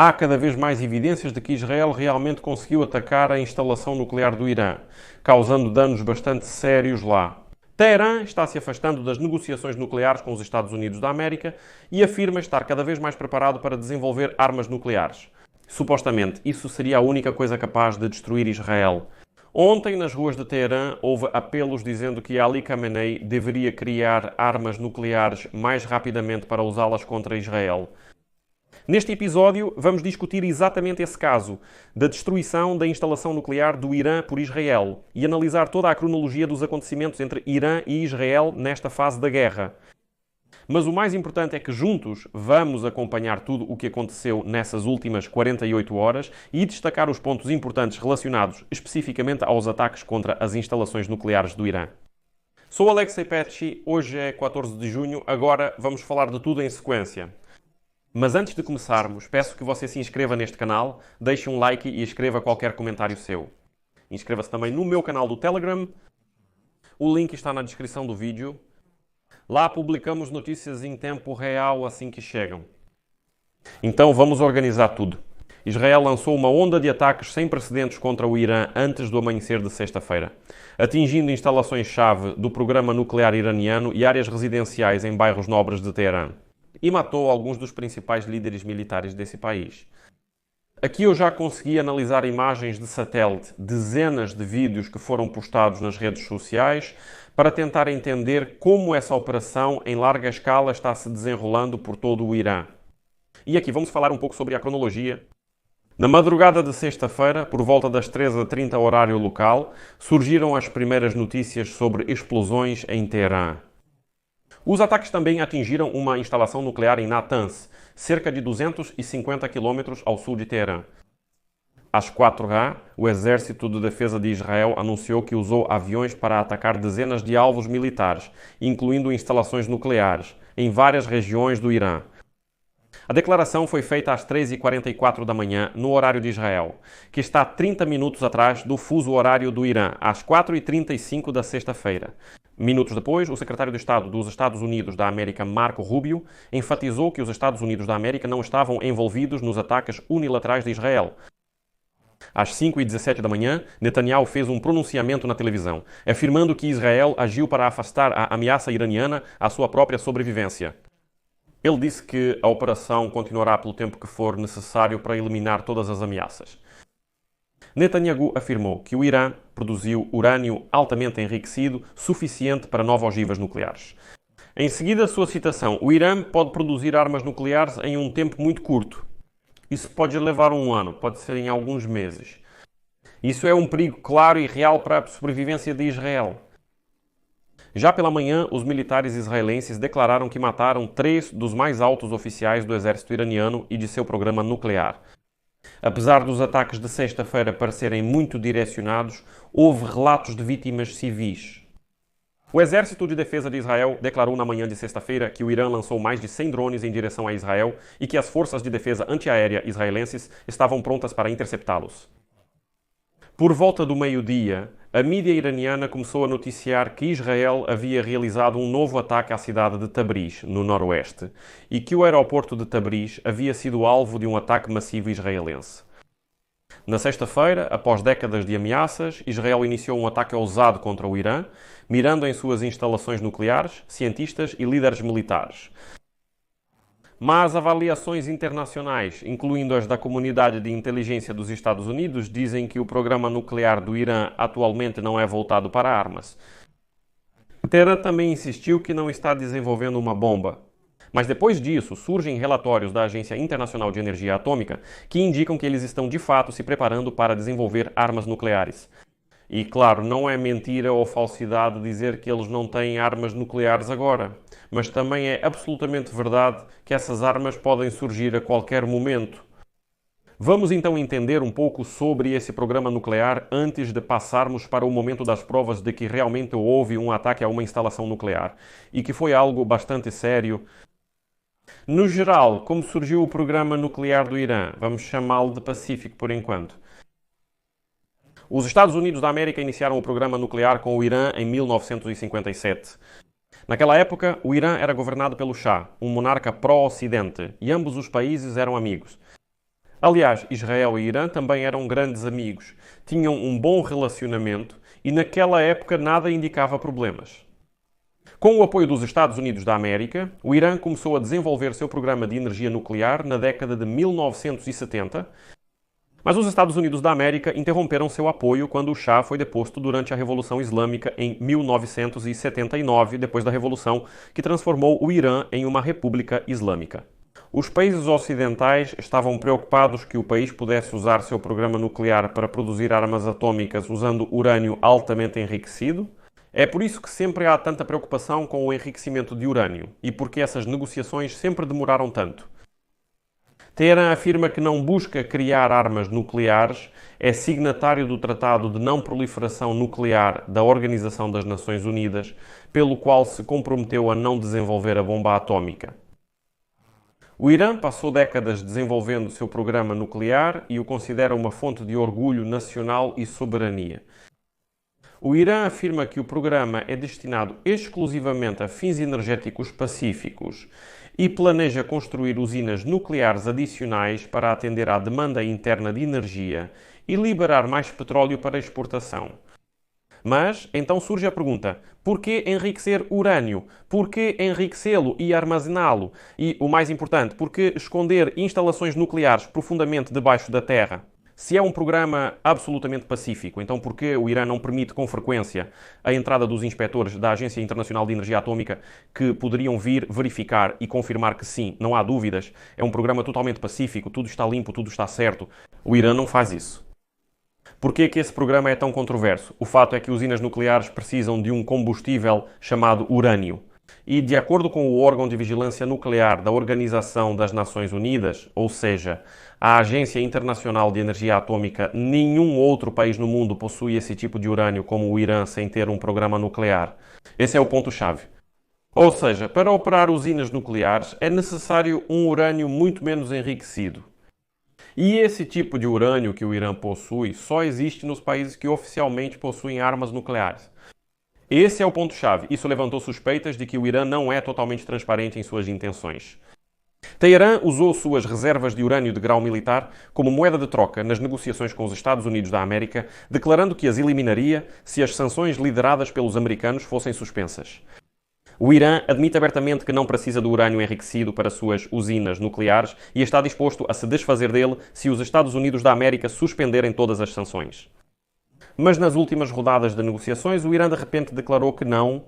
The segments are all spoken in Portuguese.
há cada vez mais evidências de que Israel realmente conseguiu atacar a instalação nuclear do Irã, causando danos bastante sérios lá. Teherã está se afastando das negociações nucleares com os Estados Unidos da América e afirma estar cada vez mais preparado para desenvolver armas nucleares. Supostamente, isso seria a única coisa capaz de destruir Israel. Ontem, nas ruas de Teherã, houve apelos dizendo que Ali Khamenei deveria criar armas nucleares mais rapidamente para usá-las contra Israel. Neste episódio, vamos discutir exatamente esse caso, da destruição da instalação nuclear do Irã por Israel, e analisar toda a cronologia dos acontecimentos entre Irã e Israel nesta fase da guerra. Mas o mais importante é que juntos vamos acompanhar tudo o que aconteceu nessas últimas 48 horas e destacar os pontos importantes relacionados especificamente aos ataques contra as instalações nucleares do Irã. Sou Alexei Petchy, hoje é 14 de junho, agora vamos falar de tudo em sequência. Mas antes de começarmos, peço que você se inscreva neste canal, deixe um like e escreva qualquer comentário seu. Inscreva-se também no meu canal do Telegram. O link está na descrição do vídeo. Lá publicamos notícias em tempo real assim que chegam. Então vamos organizar tudo. Israel lançou uma onda de ataques sem precedentes contra o Irã antes do amanhecer de sexta-feira, atingindo instalações-chave do programa nuclear iraniano e áreas residenciais em bairros nobres de Teherã. E matou alguns dos principais líderes militares desse país. Aqui eu já consegui analisar imagens de satélite, dezenas de vídeos que foram postados nas redes sociais, para tentar entender como essa operação em larga escala está se desenrolando por todo o Irã. E aqui vamos falar um pouco sobre a cronologia. Na madrugada de sexta-feira, por volta das 13h30 horário local, surgiram as primeiras notícias sobre explosões em Teherã. Os ataques também atingiram uma instalação nuclear em Natanz, cerca de 250 km ao sul de Teherã. Às 4h, o Exército de Defesa de Israel anunciou que usou aviões para atacar dezenas de alvos militares, incluindo instalações nucleares, em várias regiões do Irã. A declaração foi feita às 3h44 da manhã, no horário de Israel, que está 30 minutos atrás do fuso horário do Irã, às 4h35 da sexta-feira. Minutos depois, o secretário de Estado dos Estados Unidos da América, Marco Rubio, enfatizou que os Estados Unidos da América não estavam envolvidos nos ataques unilaterais de Israel. Às 5h17 da manhã, Netanyahu fez um pronunciamento na televisão, afirmando que Israel agiu para afastar a ameaça iraniana à sua própria sobrevivência. Ele disse que a operação continuará pelo tempo que for necessário para eliminar todas as ameaças. Netanyahu afirmou que o Irã produziu urânio altamente enriquecido suficiente para 9 ogivas nucleares. Em seguida, sua citação: o Irã pode produzir armas nucleares em um tempo muito curto. Isso pode levar um ano, pode ser em alguns meses. Isso é um perigo claro e real para a sobrevivência de Israel. Já pela manhã, os militares israelenses declararam que mataram 3 dos mais altos oficiais do exército iraniano e de seu programa nuclear. Apesar dos ataques de sexta-feira parecerem muito direcionados, houve relatos de vítimas civis. O Exército de Defesa de Israel declarou na manhã de sexta-feira que o Irã lançou mais de 100 drones em direção a Israel e que as forças de defesa antiaérea israelenses estavam prontas para interceptá-los. Por volta do meio-dia, a mídia iraniana começou a noticiar que Israel havia realizado um novo ataque à cidade de Tabriz, no noroeste, e que o aeroporto de Tabriz havia sido alvo de um ataque massivo israelense. Na sexta-feira, após décadas de ameaças, Israel iniciou um ataque ousado contra o Irã, mirando em suas instalações nucleares, cientistas e líderes militares. Mas avaliações internacionais, incluindo as da comunidade de inteligência dos Estados Unidos, dizem que o programa nuclear do Irã atualmente não é voltado para armas. Teherã também insistiu que não está desenvolvendo uma bomba. Mas depois disso, surgem relatórios da Agência Internacional de Energia Atômica que indicam que eles estão de fato se preparando para desenvolver armas nucleares. E claro, não é mentira ou falsidade dizer que eles não têm armas nucleares agora, mas também é absolutamente verdade que essas armas podem surgir a qualquer momento. Vamos então entender um pouco sobre esse programa nuclear antes de passarmos para o momento das provas de que realmente houve um ataque a uma instalação nuclear e que foi algo bastante sério. No geral, como surgiu o programa nuclear do Irã? Vamos chamá-lo de Pacífico por enquanto. Os Estados Unidos da América iniciaram o programa nuclear com o Irã em 1957. Naquela época, o Irã era governado pelo Shah, um monarca pró-Ocidente, e ambos os países eram amigos. Aliás, Israel e Irã também eram grandes amigos, tinham um bom relacionamento e naquela época nada indicava problemas. Com o apoio dos Estados Unidos da América, o Irã começou a desenvolver seu programa de energia nuclear na década de 1970, mas os Estados Unidos da América interromperam seu apoio quando o Shah foi deposto durante a Revolução Islâmica em 1979, depois da revolução que transformou o Irã em uma república islâmica. Os países ocidentais estavam preocupados que o país pudesse usar seu programa nuclear para produzir armas atômicas usando urânio altamente enriquecido. É por isso que sempre há tanta preocupação com o enriquecimento de urânio e porque essas negociações sempre demoraram tanto. Teherã afirma que não busca criar armas nucleares, é signatário do Tratado de Não Proliferação Nuclear da Organização das Nações Unidas, pelo qual se comprometeu a não desenvolver a bomba atômica. O Irã passou décadas desenvolvendo seu programa nuclear e o considera uma fonte de orgulho nacional e soberania. O Irã afirma que o programa é destinado exclusivamente a fins energéticos pacíficos e planeja construir usinas nucleares adicionais para atender à demanda interna de energia e liberar mais petróleo para exportação. Mas, então surge a pergunta, por que enriquecer urânio? Por que enriquecê-lo e armazená-lo? E, o mais importante, por que esconder instalações nucleares profundamente debaixo da terra? Se é um programa absolutamente pacífico, então por que o Irã não permite com frequência a entrada dos inspectores da Agência Internacional de Energia Atômica que poderiam vir verificar e confirmar que sim, não há dúvidas, é um programa totalmente pacífico, tudo está limpo, tudo está certo? O Irã não faz isso. Por que esse programa é tão controverso? O fato é que usinas nucleares precisam de um combustível chamado urânio. E, de acordo com o órgão de vigilância nuclear da Organização das Nações Unidas, ou seja, a Agência Internacional de Energia Atômica, nenhum outro país no mundo possui esse tipo de urânio como o Irã sem ter um programa nuclear. Esse é o ponto-chave. Ou seja, para operar usinas nucleares é necessário um urânio muito menos enriquecido. E esse tipo de urânio que o Irã possui só existe nos países que oficialmente possuem armas nucleares. Esse é o ponto-chave. Isso levantou suspeitas de que o Irã não é totalmente transparente em suas intenções. Teherã usou suas reservas de urânio de grau militar como moeda de troca nas negociações com os Estados Unidos da América, declarando que as eliminaria se as sanções lideradas pelos americanos fossem suspensas. O Irã admite abertamente que não precisa do urânio enriquecido para suas usinas nucleares e está disposto a se desfazer dele se os Estados Unidos da América suspenderem todas as sanções. Mas nas últimas rodadas de negociações, o Irã de repente declarou que não.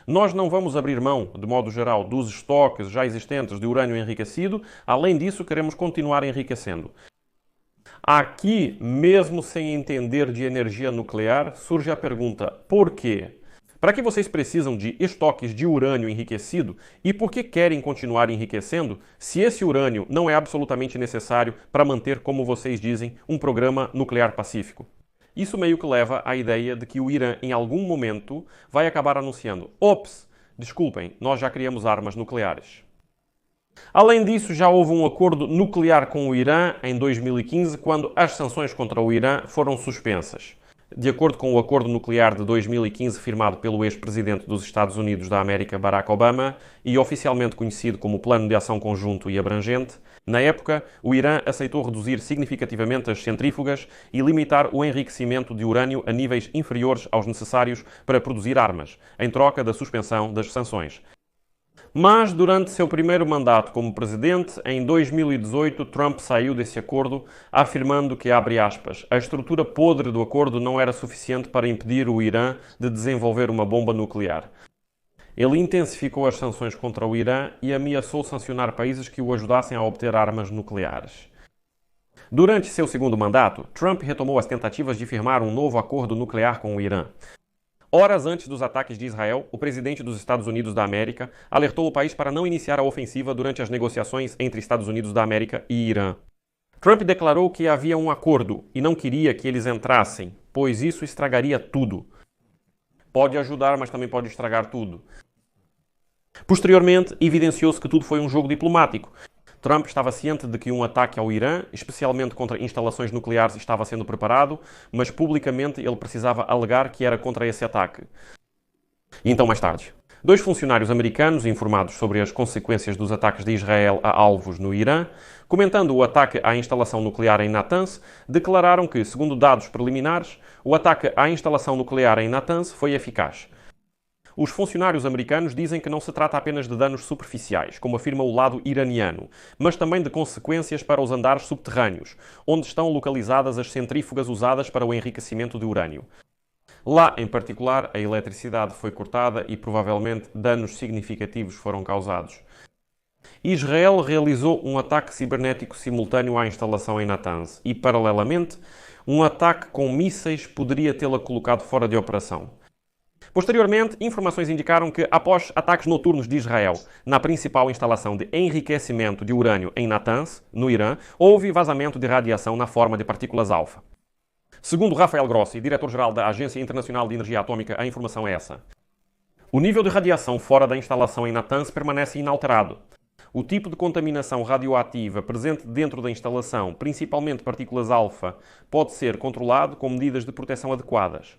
Nós não vamos abrir mão, de modo geral, dos estoques já existentes de urânio enriquecido. Além disso, queremos continuar enriquecendo. Aqui, mesmo sem entender de energia nuclear, surge a pergunta: por quê? Para que vocês precisam de estoques de urânio enriquecido e por que querem continuar enriquecendo se esse urânio não é absolutamente necessário para manter, como vocês dizem, um programa nuclear pacífico? Isso meio que leva à ideia de que o Irã, em algum momento, vai acabar anunciando: ops, desculpem, nós já criamos armas nucleares. Além disso, já houve um acordo nuclear com o Irã em 2015, quando as sanções contra o Irã foram suspensas. De acordo com o acordo nuclear de 2015 firmado pelo ex-presidente dos Estados Unidos da América, Barack Obama, e oficialmente conhecido como Plano de Ação Conjunto e Abrangente, na época, o Irã aceitou reduzir significativamente as centrífugas e limitar o enriquecimento de urânio a níveis inferiores aos necessários para produzir armas, em troca da suspensão das sanções. Mas, durante seu primeiro mandato como presidente, em 2018, Trump saiu desse acordo, afirmando que, abre aspas, a estrutura podre do acordo não era suficiente para impedir o Irã de desenvolver uma bomba nuclear. Ele intensificou as sanções contra o Irã e ameaçou sancionar países que o ajudassem a obter armas nucleares. Durante seu segundo mandato, Trump retomou as tentativas de firmar um novo acordo nuclear com o Irã. Horas antes dos ataques de Israel, o presidente dos Estados Unidos da América alertou o país para não iniciar a ofensiva durante as negociações entre Estados Unidos da América e Irã. Trump declarou que havia um acordo e não queria que eles entrassem, pois isso estragaria tudo. Pode ajudar, mas também pode estragar tudo. Posteriormente, evidenciou-se que tudo foi um jogo diplomático. Trump estava ciente de que um ataque ao Irã, especialmente contra instalações nucleares, estava sendo preparado, mas publicamente ele precisava alegar que era contra esse ataque. E então, mais tarde, Dois funcionários americanos, informados sobre as consequências dos ataques de Israel a alvos no Irã, comentando o ataque à instalação nuclear em Natanz, declararam que, segundo dados preliminares, o ataque à instalação nuclear em Natanz foi eficaz. Os funcionários americanos dizem que não se trata apenas de danos superficiais, como afirma o lado iraniano, mas também de consequências para os andares subterrâneos, onde estão localizadas as centrífugas usadas para o enriquecimento de urânio. Lá, em particular, a eletricidade foi cortada e provavelmente danos significativos foram causados. Israel realizou um ataque cibernético simultâneo à instalação em Natanz e, paralelamente, um ataque com mísseis poderia tê-la colocado fora de operação. Posteriormente, informações indicaram que, após ataques noturnos de Israel na principal instalação de enriquecimento de urânio em Natanz, no Irã, houve vazamento de radiação na forma de partículas alfa. Segundo Rafael Grossi, diretor-geral da Agência Internacional de Energia Atômica, a informação é essa. O nível de radiação fora da instalação em Natanz permanece inalterado. O tipo de contaminação radioativa presente dentro da instalação, principalmente partículas alfa, pode ser controlado com medidas de proteção adequadas.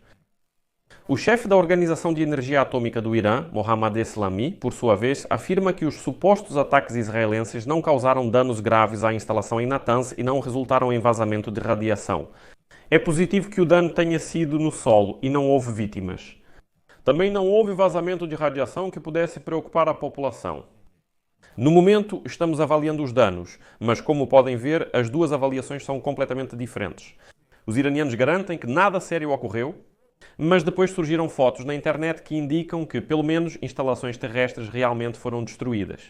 O chefe da Organização de Energia Atômica do Irã, Mohammad Eslami, por sua vez, afirma que os supostos ataques israelenses não causaram danos graves à instalação em Natanz e não resultaram em vazamento de radiação. É positivo que o dano tenha sido no solo e não houve vítimas. Também não houve vazamento de radiação que pudesse preocupar a população. No momento, estamos avaliando os danos, mas como podem ver, as duas avaliações são completamente diferentes. Os iranianos garantem que nada sério ocorreu, mas depois surgiram fotos na internet que indicam que, pelo menos, instalações terrestres realmente foram destruídas.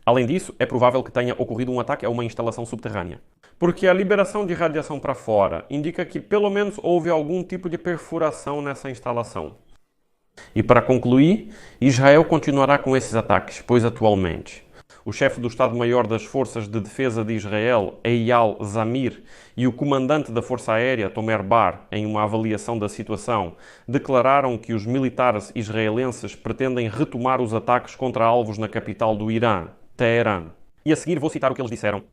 Além disso, é provável que tenha ocorrido um ataque a uma instalação subterrânea. Porque a liberação de radiação para fora indica que pelo menos houve algum tipo de perfuração nessa instalação. E para concluir, Israel continuará com esses ataques, pois atualmente o chefe do Estado-Maior das Forças de Defesa de Israel, Eyal Zamir, e o comandante da Força Aérea, Tomer Bar, em uma avaliação da situação, declararam que os militares israelenses pretendem retomar os ataques contra alvos na capital do Irã, Teherã. E a seguir vou citar o que eles disseram.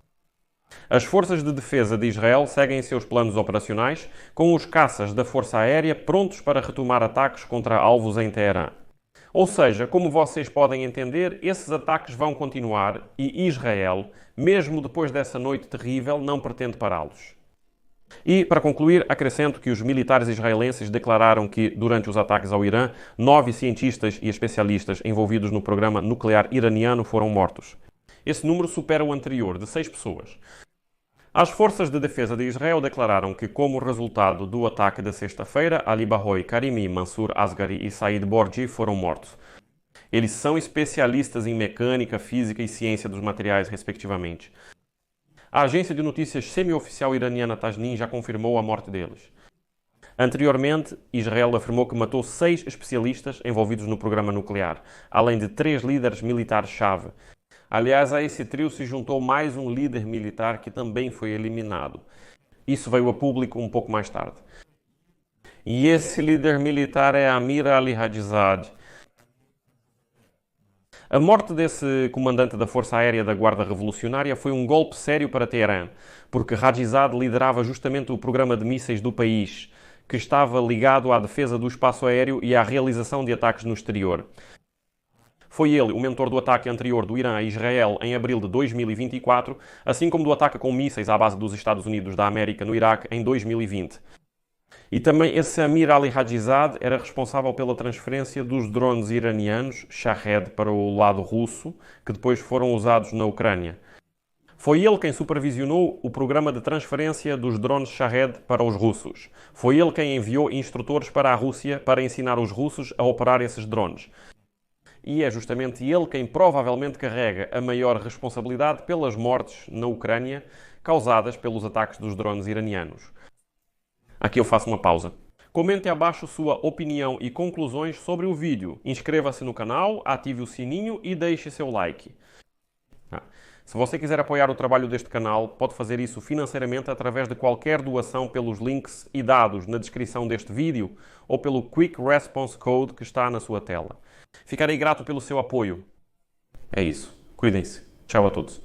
As forças de defesa de Israel seguem seus planos operacionais, com os caças da Força Aérea prontos para retomar ataques contra alvos em Teherã. Ou seja, como vocês podem entender, esses ataques vão continuar e Israel, mesmo depois dessa noite terrível, não pretende pará-los. E, para concluir, acrescento que os militares israelenses declararam que, durante os ataques ao Irã, 9 cientistas e especialistas envolvidos no programa nuclear iraniano foram mortos. Esse número supera o anterior, de 6 pessoas. As forças de defesa de Israel declararam que, como resultado do ataque da sexta-feira, Ali Bahoui Karimi, Mansour Asghari e Said Borji foram mortos. Eles são especialistas em mecânica, física e ciência dos materiais, respectivamente. A agência de notícias semi-oficial iraniana Tasnim já confirmou a morte deles. Anteriormente, Israel afirmou que matou 6 especialistas envolvidos no programa nuclear, além de 3 líderes militares-chave. Aliás, a esse trio se juntou mais um líder militar que também foi eliminado. Isso veio a público um pouco mais tarde. E esse líder militar é Amir Ali Hadizad. A morte desse comandante da Força Aérea da Guarda Revolucionária foi um golpe sério para Teherã, porque Hadizad liderava justamente o programa de mísseis do país, que estava ligado à defesa do espaço aéreo e à realização de ataques no exterior. Foi ele o mentor do ataque anterior do Irã a Israel em abril de 2024, assim como do ataque com mísseis à base dos Estados Unidos da América no Iraque em 2020. E também esse Amir Ali Hadizad era responsável pela transferência dos drones iranianos Shahed para o lado russo, que depois foram usados na Ucrânia. Foi ele quem supervisionou o programa de transferência dos drones Shahed para os russos. Foi ele quem enviou instrutores para a Rússia para ensinar os russos a operar esses drones. E é justamente ele quem provavelmente carrega a maior responsabilidade pelas mortes na Ucrânia causadas pelos ataques dos drones iranianos. Aqui eu faço uma pausa. Comente abaixo sua opinião e conclusões sobre o vídeo. Inscreva-se no canal, ative o sininho e deixe seu like. Se você quiser apoiar o trabalho deste canal, pode fazer isso financeiramente através de qualquer doação pelos links e dados na descrição deste vídeo ou pelo Quick Response Code que está na sua tela. Ficarei grato pelo seu apoio. É isso. Cuidem-se. Tchau a todos.